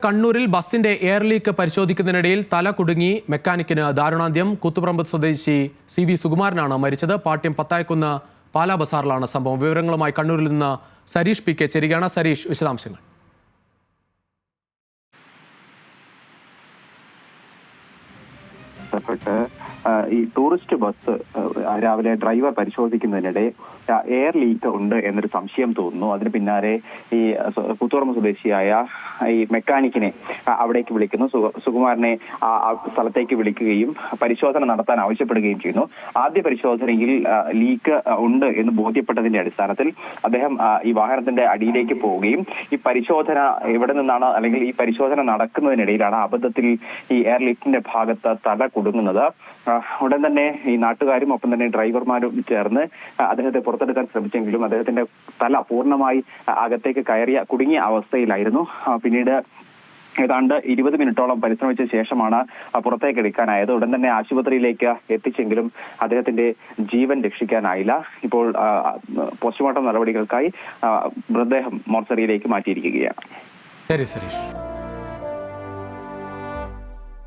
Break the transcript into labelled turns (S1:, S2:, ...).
S1: കണ്ണൂരിൽ ബസിന്റെ air leak പരിശോധിക്കുന്നതിനിടയിൽ തല കുടുങ്ങി മെക്കാനിക്കിന് ദാരുണാന്ത്യം. കൂത്തുപറമ്പ് സ്വദേശി CV സുകുമാരനാണ് മരിച്ചത്. പാട്യം പത്തായക്കുന്ന് പാലാ ബസാറിലാണ് സംഭവം. വിവരങ്ങളുമായി കണ്ണൂരിൽ നിന്ന് സരീഷ് PK ചേരുകയാണ്. സരീഷ്, വിശദാംശങ്ങൾ.
S2: ഈ ടൂറിസ്റ്റ് ബസ് രാവിലെ ഡ്രൈവർ പരിശോധിക്കുന്നതിനിടെ എയർ ലീക്ക് ഉണ്ട് എന്നൊരു സംശയം തോന്നുന്നു. അതിന് പിന്നാലെ ഈ കൂത്തുപറമ്പ് സ്വദേശിയായ ഈ മെക്കാനിക്കിനെ അവിടേക്ക് വിളിക്കുന്നു. സുകുമാരനെ ആ സ്ഥലത്തേക്ക് വിളിക്കുകയും പരിശോധന നടത്താൻ ആവശ്യപ്പെടുകയും ചെയ്യുന്നു. ആദ്യ പരിശോധനയിൽ ലീക്ക് ഉണ്ട് എന്ന് ബോധ്യപ്പെട്ടതിന്റെ അടിസ്ഥാനത്തിൽ അദ്ദേഹം ഈ വാഹനത്തിന്റെ അടിയിലേക്ക് പോവുകയും ഈ പരിശോധന എവിടെ നിന്നാണ് അല്ലെങ്കിൽ ഈ പരിശോധന നടക്കുന്നതിനിടയിലാണ് അബദ്ധത്തിൽ ഈ എയർ ലിഫ്റ്റിന്റെ ഭാഗത്ത് തല കുടുങ്ങുന്നത്. ഉടൻ തന്നെ ഈ നാട്ടുകാരും ഒപ്പം തന്നെ ഡ്രൈവർമാരും ചേർന്ന് അദ്ദേഹത്തെ പുറത്തെടുക്കാൻ ശ്രമിച്ചെങ്കിലും അദ്ദേഹത്തിന്റെ തല പൂർണ്ണമായി അകത്തേക്ക് കുടുങ്ങിയ അവസ്ഥയിലായിരുന്നു. പിന്നീട് ഏതാണ്ട് 20 മിനിറ്റോളം പരിശ്രമിച്ച ശേഷമാണ് പുറത്തേക്ക് എടുക്കാനായത്. ഉടൻ തന്നെ ആശുപത്രിയിലേക്ക് എത്തിച്ചെങ്കിലും അദ്ദേഹത്തിന്റെ ജീവൻ രക്ഷിക്കാനായില്ല. ഇപ്പോൾ പോസ്റ്റ്മോർട്ടം നടപടികൾക്കായി മൃതദേഹം മോർച്ചറിയിലേക്ക് മാറ്റിയിരിക്കുകയാണ്.
S1: ശരി സരീഷ്.